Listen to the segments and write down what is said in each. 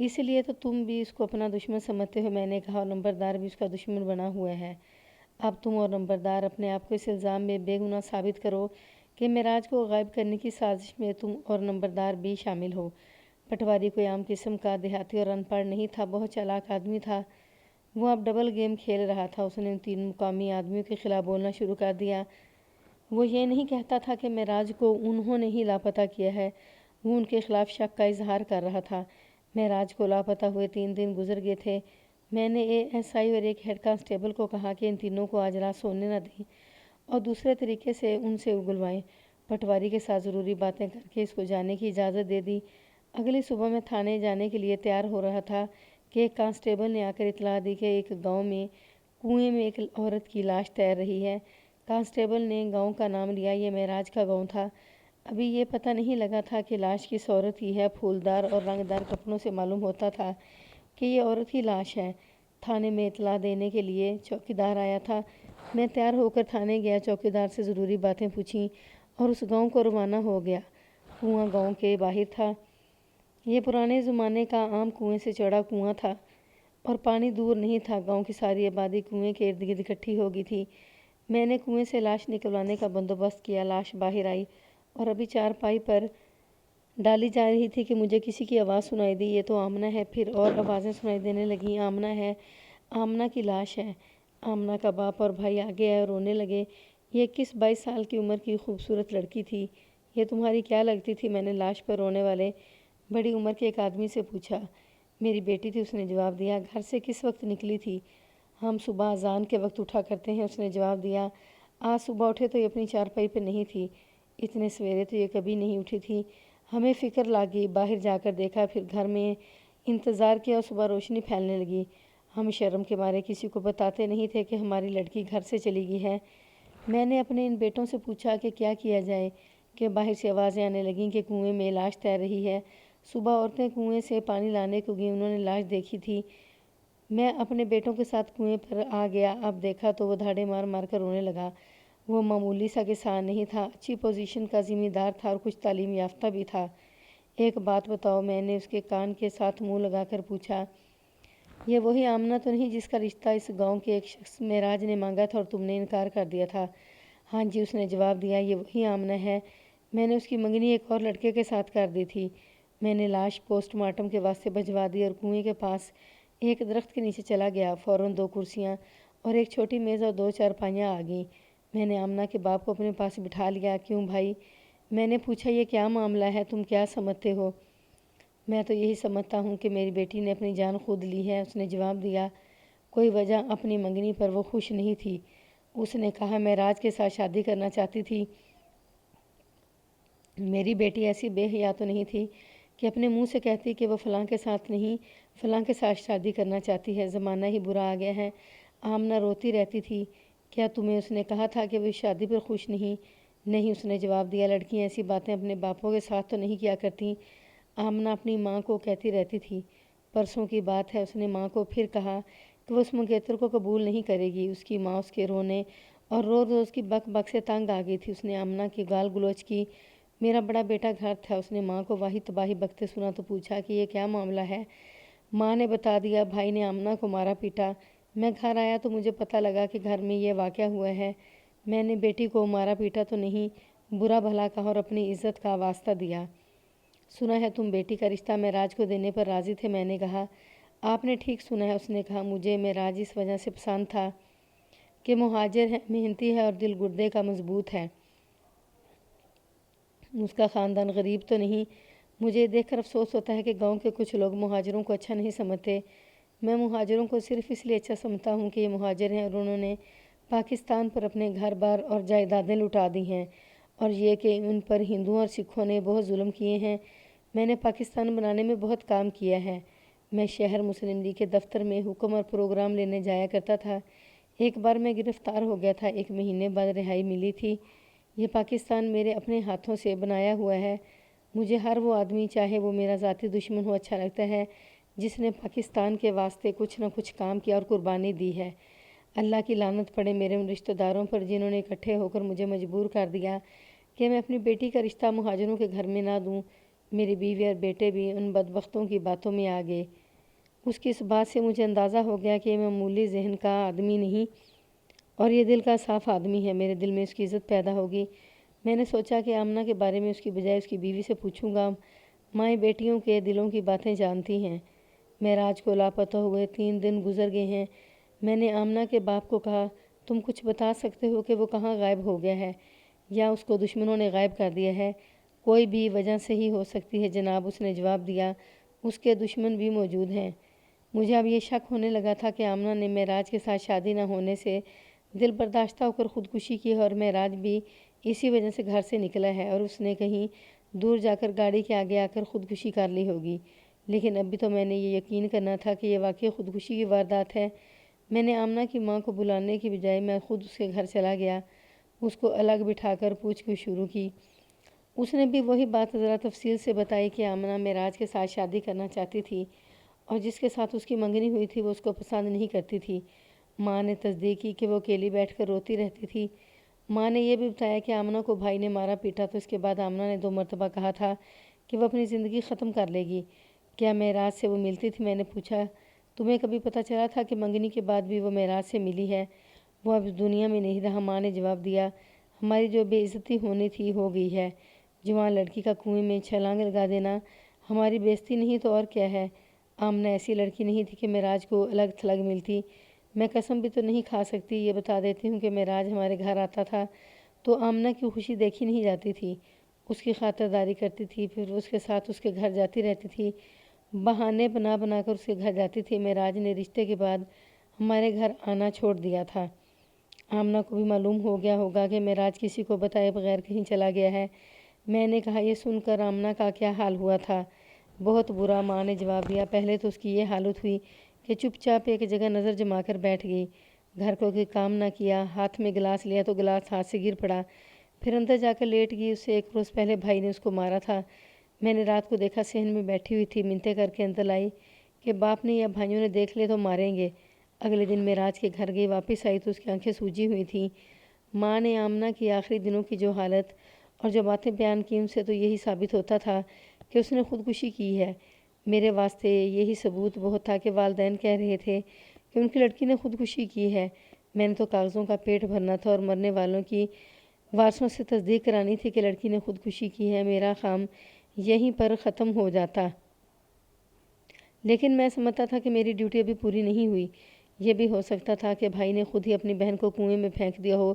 اس لیے تو تم بھی اس کو اپنا دشمن سمجھتے ہو، میں نے کہا، اور نمبردار بھی اس کا دشمن بنا ہوا ہے۔ اب تم اور نمبردار اپنے آپ کو اس الزام میں بے گناہ ثابت کرو کہ معراج کو غائب کرنے کی سازش میں تم اور نمبردار بھی شامل ہو۔ پٹواری کوئی عام قسم کا دیہاتی اور ان پڑھ نہیں تھا، بہت چالاک آدمی تھا۔ وہ اب ڈبل گیم کھیل رہا تھا۔ اس نے ان تین مقامی آدمیوں کے خلاف بولنا شروع کر دیا۔ وہ یہ نہیں کہتا تھا کہ معراج کو انہوں نے ہی لاپتہ کیا ہے، وہ ان کے خلاف شک کا اظہار کر رہا تھا۔ معراج کو لاپتہ ہوئے 3 دن گزر گئے تھے۔ میں نے ASI اور ایک ہیڈ کانسٹیبل کو کہا کہ ان تینوں کو آج رات سونے نہ دیں اور دوسرے طریقے سے ان سے اگلوائیں۔ پٹواری کے ساتھ ضروری باتیں کر کے اس کو جانے کی اجازت دے دی۔ اگلی صبح میں تھانے جانے کے لیے تیار ہو رہا تھا کہ ایک کانسٹیبل نے آ کر اطلاع دی کہ ایک گاؤں میں کنویں میں ایک عورت کی لاش تیر رہی ہے۔ کانسٹیبل نے گاؤں کا نام لیا، یہ معراج کا گاؤں تھا۔ ابھی یہ پتہ نہیں لگا تھا کہ لاش کس عورت کی ہے۔ پھولدار اور رنگدار کپڑوں سے معلوم ہوتا تھا کہ یہ عورت کی لاش ہے۔ تھانے میں اطلاع دینے کے لیے چوکیدار آیا تھا۔ میں تیار ہو کر تھانے گیا، چوکیدار سے ضروری باتیں پوچھیں اور اس گاؤں کو روانہ ہو گیا۔ کنواں گاؤں کے باہر تھا۔ یہ پرانے زمانے کا عام کنویں سے چوڑا کنواں تھا اور پانی دور نہیں تھا۔ گاؤں کی ساری آبادی کنویں کے ارد گرد اکٹھی ہو گئی تھی۔ میں نے کنویں سے لاش نکلوانے کا بندوبست کیا۔ لاش باہر آئی اور ابھی چارپائی پر ڈالی جا رہی تھی کہ مجھے کسی کی آواز سنائی دی، یہ تو آمنہ ہے۔ پھر اور آوازیں سنائی دینے لگیں، آمنہ ہے، آمنہ کی لاش ہے۔ آمنہ کا باپ اور بھائی آگے آئے اور رونے لگے۔ یہ 21-22 سال کی عمر کی خوبصورت لڑکی تھی۔ یہ تمہاری کیا لگتی تھی؟ میں نے لاش پر رونے والے بڑی عمر کے ایک آدمی سے پوچھا۔ میری بیٹی تھی، اس نے جواب دیا۔ گھر سے کس وقت نکلی تھی؟ ہم صبح اذان کے وقت اٹھا کرتے ہیں، اس نے جواب دیا۔ آج صبح اٹھے تو یہ اپنی چارپائی پر نہیں تھی، اتنے سویرے تو یہ کبھی نہیں اٹھی تھی۔ ہمیں فکر لگی، باہر جا کر دیکھا، پھر گھر میں انتظار کیا اور صبح روشنی پھیلنے لگی۔ ہم شرم کے مارے کسی کو بتاتے نہیں تھے کہ ہماری لڑکی گھر سے چلی گئی ہے۔ میں نے اپنے ان بیٹوں سے پوچھا کہ کیا کیا جائے کہ باہر سے آوازیں آنے لگیں کہ کنویں میں لاش تیر رہی ہے۔ صبح عورتیں کنویں سے پانی لانے کو گئیں، انہوں نے لاش دیکھی تھی۔ میں اپنے بیٹوں کے ساتھ کنویں پر آ گیا۔ اب دیکھا تو وہ دھاڑے مار مار کر رونے لگا۔ وہ معمولی سا کسان نہیں تھا، اچھی پوزیشن کا ذمہ دار تھا اور کچھ تعلیم یافتہ بھی تھا۔ ایک بات بتاؤ، میں نے اس کے کان کے ساتھ منہ لگا کر پوچھا، یہ وہی آمنہ تو نہیں جس کا رشتہ اس گاؤں کے ایک شخص معراج نے مانگا تھا اور تم نے انکار کر دیا تھا؟ ہاں جی، اس نے جواب دیا، یہ وہی آمنہ ہے۔ میں نے اس کی منگنی ایک اور لڑکے کے ساتھ کر دی تھی۔ میں نے لاش پوسٹ مارٹم کے واسطے بھجوا دی اور کنویں کے پاس ایک درخت کے نیچے چلا گیا۔ فوراً 2 کرسیاں اور ایک چھوٹی میز اور 2 چارپائیاں آ گئیں۔ میں نے آمنہ کے باپ کو اپنے پاس بٹھا لیا۔ کیوں بھائی؟ میں نے پوچھا، یہ کیا معاملہ ہے؟ تم کیا سمجھتے ہو؟ میں تو یہی سمجھتا ہوں کہ میری بیٹی نے اپنی جان خود لی ہے، اس نے جواب دیا۔ کوئی وجہ اپنی منگنی پر وہ خوش نہیں تھی۔ اس نے کہا، معراج کے ساتھ شادی کرنا چاہتی تھی۔ میری بیٹی ایسی بے حیا تو نہیں تھی کہ اپنے منہ سے کہتی کہ وہ فلاں کے ساتھ نہیں، فلاں کے ساتھ شادی کرنا چاہتی ہے۔ زمانہ ہی برا آ گیا ہے۔ آمنہ روتی رہتی تھی۔ کیا تمہیں اس نے کہا تھا کہ وہ اس شادی پر خوش نہیں؟ نہیں، اس نے جواب دیا۔ لڑکیاں ایسی باتیں اپنے باپوں کے ساتھ تو نہیں کیا کرتیں۔ آمنہ اپنی ماں کو کہتی رہتی تھی۔ پرسوں کی بات ہے، اس نے ماں کو پھر کہا کہ وہ اس منگیتر کو قبول نہیں کرے گی۔ اس کی ماں اس کے رونے اور روز روز کی بک بک سے تنگ آ گئی تھی۔ اس نے آمنہ کی گال گلوچ کی۔ میرا بڑا بیٹا گھر تھا، اس نے ماں کو واہی تباہی بکتے سنا تو پوچھا کہ یہ کیا معاملہ ہے؟ ماں نے بتا دیا، بھائی نے آمنہ کو مارا پیٹا۔ میں گھر آیا تو مجھے پتہ لگا کہ گھر میں یہ واقعہ ہوا ہے۔ میں نے بیٹی کو مارا پیٹا تو نہیں، برا بھلا کہا اور اپنی عزت کا واسطہ دیا۔ سنا ہے تم بیٹی کا رشتہ معراج کو دینے پر راضی تھے؟ میں نے کہا، آپ نے ٹھیک سنا ہے۔ اس نے کہا، مجھے معراج اس وجہ سے پسند تھا کہ مہاجر ہے، محنتی ہے اور دل گردے کا مضبوط ہے۔ اس کا خاندان غریب تو نہیں۔ مجھے دیکھ کر افسوس ہوتا ہے کہ گاؤں کے کچھ لوگ مہاجروں کو اچھا نہیں سمجھتے۔ میں مہاجروں کو صرف اس لیے اچھا سمجھتا ہوں کہ یہ مہاجر ہیں اور انہوں نے پاکستان پر اپنے گھر بار اور جائیدادیں لٹا دی ہیں، اور یہ کہ ان پر ہندوؤں اور سکھوں نے بہت ظلم کیے ہیں۔ میں نے پاکستان بنانے میں بہت کام کیا ہے۔ میں شہر مسلم لیگ کے دفتر میں حکم اور پروگرام لینے جایا کرتا تھا۔ ایک بار میں گرفتار ہو گیا تھا، 1 مہینے بعد رہائی ملی تھی۔ یہ پاکستان میرے اپنے ہاتھوں سے بنایا ہوا ہے۔ مجھے ہر وہ آدمی، چاہے وہ میرا ذاتی دشمن ہو، اچھا لگتا ہے جس نے پاکستان کے واسطے کچھ نہ کچھ کام کیا اور قربانی دی ہے۔ اللہ کی لعنت پڑے میرے ان رشتہ داروں پر جنہوں نے اکٹھے ہو کر مجھے مجبور کر دیا کہ میں اپنی بیٹی کا رشتہ مہاجروں کے گھر میں نہ دوں۔ میری بیوی اور بیٹے بھی ان بدبختوں کی باتوں میں آ گئے۔ اس کی اس بات سے مجھے اندازہ ہو گیا کہ یہ معمولی ذہن کا آدمی نہیں اور یہ دل کا صاف آدمی ہے۔ میرے دل میں اس کی عزت پیدا ہوگی۔ میں نے سوچا کہ آمنہ کے بارے میں اس کی بجائے اس کی بیوی سے پوچھوں گا۔ مائیں بیٹیوں کے دلوں کی باتیں جانتی ہیں۔ معراج کو لاپتہ ہوئے 3 دن گزر گئے ہیں۔ میں نے آمنہ کے باپ کو کہا، تم کچھ بتا سکتے ہو کہ وہ کہاں غائب ہو گیا ہے یا اس کو دشمنوں نے غائب کر دیا ہے؟ کوئی بھی وجہ صحیح ہو سکتی ہے جناب، اس نے جواب دیا، اس کے دشمن بھی موجود ہیں۔ مجھے اب یہ شک ہونے لگا تھا کہ آمنہ نے معراج کے ساتھ شادی نہ ہونے سے دل برداشتہ ہو کر خودکشی کی ہے اور معراج بھی اسی وجہ سے گھر سے نکلا ہے اور اس نے کہیں دور جا کر گاڑی کے آگے آ کر خودکشی کر لی ہوگی۔ لیکن ابھی تو میں نے یہ یقین کرنا تھا کہ یہ واقعی خودکشی کی واردات ہے۔ میں نے آمنہ کی ماں کو بلانے کی بجائے میں خود اس کے گھر چلا گیا، اس کو الگ بٹھا کر پوچھ گچھ شروع کی۔ اس نے بھی وہی بات ذرا تفصیل سے بتائی کہ آمنہ معراج کے ساتھ شادی کرنا چاہتی تھی اور جس کے ساتھ اس کی منگنی ہوئی تھی وہ اس کو پسند نہیں کرتی تھی۔ ماں نے تصدیق کی کہ وہ اکیلی بیٹھ کر روتی رہتی تھی۔ ماں نے یہ بھی بتایا کہ آمنہ کو بھائی نے مارا پیٹا تو اس کے بعد آمنہ نے 2 مرتبہ کہا تھا کہ وہ اپنی زندگی ختم کر لے گی۔ کیا معراج سے وہ ملتی تھی؟ میں نے پوچھا، تمہیں کبھی پتہ چلا تھا کہ منگنی کے بعد بھی وہ معراج سے ملی ہے؟ وہ اب اس دنیا میں نہیں رہا۔ ماں نے جواب دیا، ہماری جو بے عزتی ہونی تھی ہو گئی ہے۔ جوان لڑکی کا کنویں میں چھلانگ لگا دینا ہماری بے عزتی نہیں تو اور کیا ہے؟ آمنہ ایسی لڑکی نہیں تھی کہ معراج کو الگ تھلگ ملتی۔ میں قسم بھی تو نہیں کھا سکتی، یہ بتا دیتی ہوں کہ معراج ہمارے گھر آتا تھا تو آمنہ کی خوشی دیکھی نہیں جاتی تھی، اس کی خاطرداری کرتی تھی، پھر اس کے ساتھ اس کے گھر جاتی رہتی تھی، بہانے بنا بنا کر اس کے گھر جاتی تھی۔ معراج نے رشتے کے بعد ہمارے گھر آنا چھوڑ دیا تھا۔ آمنہ کو بھی معلوم ہو گیا ہوگا کہ معراج کسی کو بتائے بغیر کہیں چلا گیا ہے۔ میں نے کہا، یہ سن کر آمنہ کا کیا حال ہوا تھا؟ بہت برا، ماں نے جواب دیا۔ پہلے تو اس کی یہ حالت ہوئی کہ چپ چاپ ایک جگہ نظر جما کر بیٹھ گئی، گھر کو کوئی کام نہ کیا، ہاتھ میں گلاس لیا تو گلاس ہاتھ سے گر پڑا، پھر اندر جا کر لیٹ گئی۔ اس سے 1 روز پہلے بھائی نے اس کو مارا تھا۔ میں نے رات کو دیکھا صحن میں بیٹھی ہوئی تھی، منتیں کر کے اندر لائی کہ باپ نے یا بھائیوں نے دیکھ لے تو ماریں گے۔ اگلے دن معراج کے گھر گئی، واپس آئی تو اس کی آنکھیں سوجی ہوئی تھیں۔ ماں نے آمنہ کی آخری دنوں کی جو حالت اور جو باتیں بیان کی ان سے تو یہی ثابت ہوتا تھا کہ اس نے خودکشی کی ہے۔ میرے واسطے یہی ثبوت بہت تھا کہ والدین کہہ رہے تھے کہ ان کی لڑکی نے خودکشی کی ہے۔ میں نے تو کاغذوں کا پیٹ بھرنا تھا اور مرنے والوں کی وارثوں سے تصدیق کرانی تھی کہ لڑکی نے خودکشی کی ہے۔ میرا کام یہیں پر ختم ہو جاتا، لیکن میں سمجھتا تھا کہ میری ڈیوٹی ابھی پوری نہیں ہوئی۔ یہ بھی ہو سکتا تھا کہ بھائی نے خود ہی اپنی بہن کو کنویں میں پھینک دیا ہو،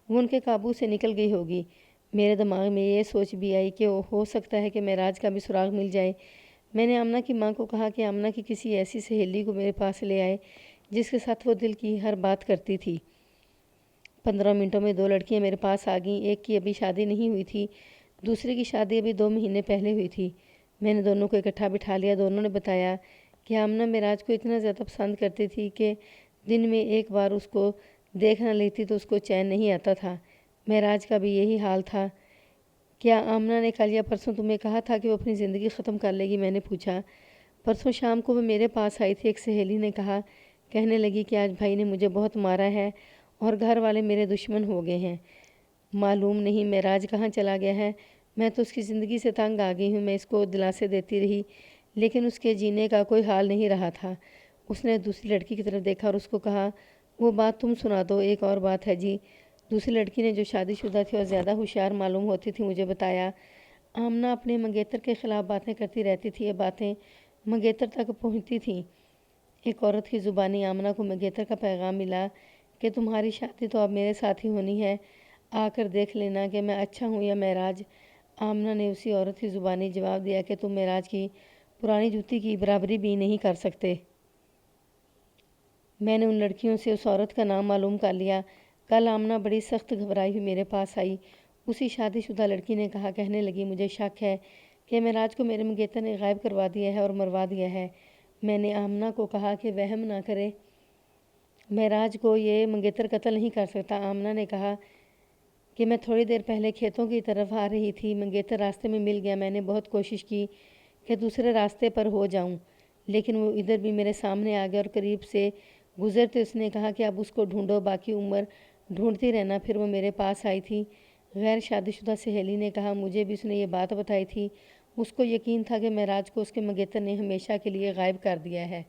وہ ان کے قابو سے نکل گئی ہوگی۔ میرے دماغ میں یہ سوچ بھی آئی کہ ہو سکتا ہے کہ معراج کا بھی سراغ مل جائے۔ میں نے آمنہ کی ماں کو کہا کہ آمنہ کی کسی ایسی سہیلی کو میرے پاس لے آئے جس کے ساتھ وہ دل کی ہر بات کرتی تھی۔ 15 منٹوں میں 2 لڑکیاں میرے پاس آ گئیں۔ ایک کی ابھی شادی نہیں ہوئی تھی، دوسری کی شادی ابھی 2 مہینے پہلے ہوئی تھی۔ میں نے دونوں کو اکٹھا بٹھا لیا۔ دونوں نے بتایا کہ آمنہ معراج کو اتنا زیادہ پسند کرتی تھی کہ دن میں 1 بار اس کو دیکھ نہ لیتی تو اس کو چین نہیں آتا تھا۔ معراج کا بھی یہی حال تھا۔ کیا آمنہ نے کل یا پرسوں تمہیں کہا تھا کہ وہ اپنی زندگی ختم کر لے گی؟ میں نے پوچھا۔ پرسوں شام کو وہ میرے پاس آئی تھی، ایک سہیلی نے کہا، کہنے لگی کہ آج بھائی نے مجھے بہت مارا ہے اور گھر والے میرے دشمن ہو گئے ہیں۔ معلوم نہیں معراج کہاں چلا گیا ہے، میں تو اس کی زندگی سے تنگ آ گئی ہوں۔ میں اس کو دلاسے دیتی رہی لیکن اس کے جینے کا کوئی حال نہیں رہا تھا۔ اس نے دوسری لڑکی کی طرف دیکھا اور اس کو کہا، وہ بات تم سنا دو۔ ایک اور بات ہے جی، دوسری لڑکی نے جو شادی شدہ تھی اور زیادہ ہوشیار معلوم ہوتی تھی مجھے بتایا، آمنہ اپنے منگیتر کے خلاف باتیں کرتی رہتی تھی۔ یہ باتیں منگیتر تک پہنچتی تھیں۔ ایک عورت کی زبانی آمنہ کو منگیتر کا پیغام ملا کہ تمہاری شادی تو اب میرے ساتھ ہی ہونی ہے، آ کر دیکھ لینا کہ میں اچھا ہوں یا معراج۔ آمنہ نے اسی عورت کی زبانی جواب دیا کہ تم معراج کی پرانی جوتی کی برابری بھی نہیں کر سکتے۔ میں نے ان لڑکیوں سے اس عورت کا نام معلوم کر لیا۔ کل آمنہ بڑی سخت گھبرائی ہوئی میرے پاس آئی۔ اسی شادی شدہ لڑکی نے کہا، کہنے لگی، مجھے شک ہے کہ معراج کو میرے منگیتر نے غائب کروا دیا ہے اور مروا دیا ہے۔ میں نے آمنہ کو کہا کہ وہم نہ کرے، معراج کو یہ منگیتر قتل نہیں کر سکتا۔ آمنہ نے کہا کہ میں تھوڑی دیر پہلے کھیتوں کی طرف آ رہی تھی، منگیتر راستے میں مل گیا۔ میں نے بہت کوشش کی کہ دوسرے راستے پر ہو جاؤں لیکن وہ ادھر بھی میرے سامنے آ گیا اور قریب سے گزرتے اس نے کہا کہ اب اس کو ڈھونڈو، باقی عمر ڈھونڈتی رہنا۔ پھر وہ میرے پاس آئی تھی۔ غیر شادی شدہ سہیلی نے کہا، مجھے بھی اس نے یہ بات بتائی تھی، اس کو یقین تھا کہ معراج کو اس کے منگیتر نے ہمیشہ کے لیے غائب کر دیا ہے۔